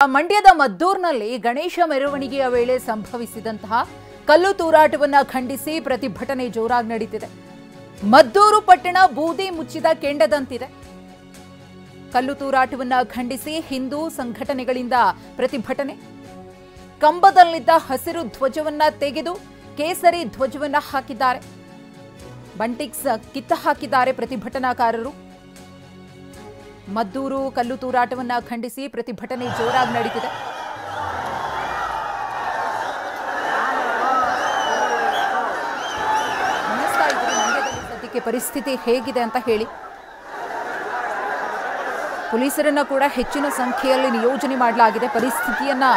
ಮಂಡ್ಯದ ಮದ್ದೂರಿನಲ್ಲಿ ಗಣೇಶ ಮೆರವಣಿಗೆಯ ವೇಳೆ ಸಂಭವಿಸಿದಂತಹ ಕಲ್ಲು ತೂರಾಟವನ್ನು ಖಂಡಿಸಿ ಪ್ರತಿಭಟನೆ ಜೋರಾಗಿ ನಡೆಯುತ್ತಿದೆ. ಮದ್ದೂರು ಪಟ್ಟಣ ಬೂದಿ ಮುಚ್ಚಿದ ಕೆಂಡದಂತಿದೆ. ಕಲ್ಲು ತೂರಾಟವನ್ನು ಖಂಡಿಸಿ ಹಿಂದೂ ಸಂಘಟನೆಗಳಿಂದ ಪ್ರತಿಭಟನೆ. ಕಂಬದಲ್ಲಿದ್ದ ಹಸಿರು ಧ್ವಜವನ್ನ ತೆಗೆದು ಕೇಸರಿ ಧ್ವಜವನ್ನ ಹಾಕಿದ್ದಾರೆ. ಬಂಟಿಕ್ಸ್ ಕಿತ್ತ ಹಾಕಿದ್ದಾರೆ ಪ್ರತಿಭಟನಾಕಾರರು. ಮದ್ದೂರು ಕಲ್ಲು ತೂರಾಟವನ್ನ ಖಂಡಿಸಿ ಪ್ರತಿಭಟನೆ ಜೋರಾಗಿ ನಡೆದಿದೆ. ಗಮನಿಸ್ತಾ ಇದ್ದೀರಿ ಮಂಡ್ಯದಲ್ಲಿ ಸದ್ಯಕ್ಕೆ ಪರಿಸ್ಥಿತಿ ಹೇಗಿದೆ ಅಂತ ಹೇಳಿ. ಪೊಲೀಸರನ್ನ ಕೂಡ ಹೆಚ್ಚಿನ ಸಂಖ್ಯೆಯಲ್ಲಿ ನಿಯೋಜನೆ ಮಾಡಲಾಗಿದೆ. ಪರಿಸ್ಥಿತಿಯನ್ನ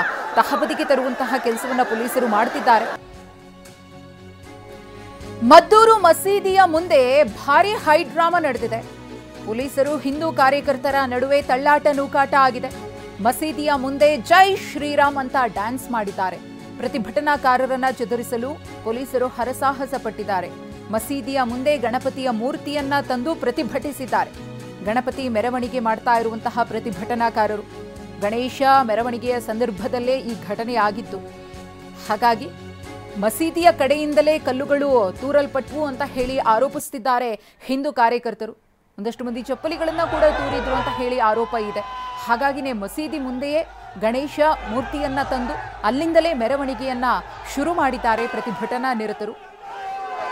ತಹಬದಿಗೆ ತರುವಂತಹ ಕೆಲಸವನ್ನ ಪೊಲೀಸರು ಮಾಡುತ್ತಿದ್ದಾರೆ. ಮದ್ದೂರು ಮಸೀದಿಯ ಮುಂದೆ ಭಾರಿ ಹೈಡ್ರಾಮಾ ನಡೆದಿದೆ. ಪೊಲೀಸರು ಹಿಂದೂ ಕಾರ್ಯಕರ್ತರ ನಡುವೆ ತಳ್ಳಾಟ ನೂಕಾಟ ಆಗಿದೆ. ಮಸೀದಿಯ ಮುಂದೆ ಜೈ ಶ್ರೀರಾಮ್ ಅಂತ ಡ್ಯಾನ್ಸ್ ಮಾಡಿದ್ದಾರೆ. ಪ್ರತಿಭಟನಾಕಾರರನ್ನ ಚದುರಿಸಲು ಪೊಲೀಸರು ಹರಸಾಹಸ ಪಟ್ಟಿದ್ದಾರೆ. ಮಸೀದಿಯ ಮುಂದೆ ಗಣಪತಿಯ ಮೂರ್ತಿಯನ್ನ ತಂದು ಪ್ರತಿಭಟಿಸಿದ್ದಾರೆ. ಗಣಪತಿ ಮೆರವಣಿಗೆ ಮಾಡ್ತಾ ಇರುವಂತಹ ಪ್ರತಿಭಟನಾಕಾರರು. ಗಣೇಶ ಮೆರವಣಿಗೆಯ ಸಂದರ್ಭದಲ್ಲೇ ಈ ಘಟನೆ ಆಗಿತ್ತು. ಹಾಗಾಗಿ ಮಸೀದಿಯ ಕಡೆಯಿಂದಲೇ ಕಲ್ಲುಗಳು ತೂರಲ್ಪಟ್ವು ಅಂತ ಹೇಳಿ ಆರೋಪಿಸುತ್ತಿದ್ದಾರೆ ಹಿಂದೂ ಕಾರ್ಯಕರ್ತರು. ಒಂದಷ್ಟು ಮಂದಿ ಚಪ್ಪಲಿಗಳನ್ನ ಕೂಡ ತೂರಿದ್ರು ಅಂತ ಹೇಳಿ ಆರೋಪ ಇದೆ. ಹಾಗಾಗಿನೇ ಮಸೀದಿ ಮುಂದೆಯೇ ಗಣೇಶ ಮೂರ್ತಿಯನ್ನ ತಂದು ಅಲ್ಲಿಂದಲೇ ಮೆರವಣಿಗೆಯನ್ನ ಶುರು ಮಾಡಿದ್ದಾರೆ ಪ್ರತಿಭಟನಾ ನಿರತರು.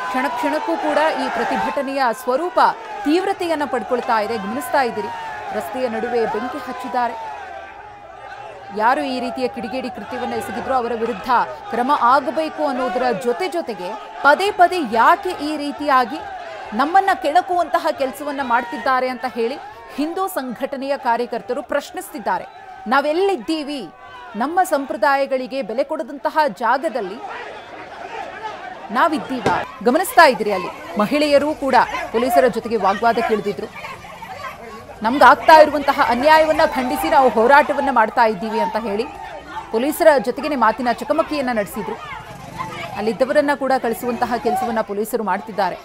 ಕ್ಷಣ ಕ್ಷಣಕ್ಕೂ ಕೂಡ ಈ ಪ್ರತಿಭಟನೆಯ ಸ್ವರೂಪ ತೀವ್ರತೆಯನ್ನ ಪಡ್ಕೊಳ್ತಾ ಇದೆ. ಗಮನಿಸ್ತಾ ಇದ್ದೀರಿ, ರಸ್ತೆಯ ನಡುವೆ ಬೆಂಕಿ ಹಚ್ಚಿದ್ದಾರೆ. ಯಾರು ಈ ರೀತಿಯ ಕಿಡಿಗೇಡಿ ಕೃತ್ಯವನ್ನು ಎಸಗಿದ್ರು ಅವರ ವಿರುದ್ಧ ಕ್ರಮ ಆಗಬೇಕು ಅನ್ನೋದರ ಜೊತೆಗೆ ಪದೇ ಪದೇ ಯಾಕೆ ಈ ರೀತಿಯಾಗಿ ನಮ್ಮನ್ನ ಕೆಣಕುವಂತಹ ಕೆಲಸವನ್ನ ಮಾಡ್ತಿದ್ದಾರೆ ಅಂತ ಹೇಳಿ ಹಿಂದೂ ಸಂಘಟನೆಯ ಕಾರ್ಯಕರ್ತರು ಪ್ರಶ್ನಿಸ್ತಿದ್ದಾರೆ. ನಾವೆಲ್ಲಿದ್ದೀವಿ? ನಮ್ಮ ಸಂಪ್ರದಾಯಗಳಿಗೆ ಬೆಲೆ ಕೊಡದಂತಹ ಜಾಗದಲ್ಲಿ ನಾವಿದ್ದೀವಾ? ಗಮನಿಸ್ತಾ ಇದ್ರಿ, ಅಲ್ಲಿ ಮಹಿಳೆಯರು ಕೂಡ ಪೊಲೀಸರ ಜೊತೆಗೆ ವಾಗ್ವಾದಕ್ಕಿಳಿದಿದ್ರು. ನಮ್ಗಾಗ್ತಾ ಇರುವಂತಹ ಅನ್ಯಾಯವನ್ನ ಖಂಡಿಸಿ ನಾವು ಹೋರಾಟವನ್ನ ಮಾಡ್ತಾ ಇದ್ದೀವಿ ಅಂತ ಹೇಳಿ ಪೊಲೀಸರ ಜೊತೆಗೇನೆ ಮಾತಿನ ಚಕಮಕಿಯನ್ನ ನಡೆಸಿದ್ರು. ಅಲ್ಲಿದ್ದವರನ್ನ ಕೂಡ ಕಳಿಸುವಂತಹ ಕೆಲಸವನ್ನ ಪೊಲೀಸರು ಮಾಡ್ತಿದ್ದಾರೆ.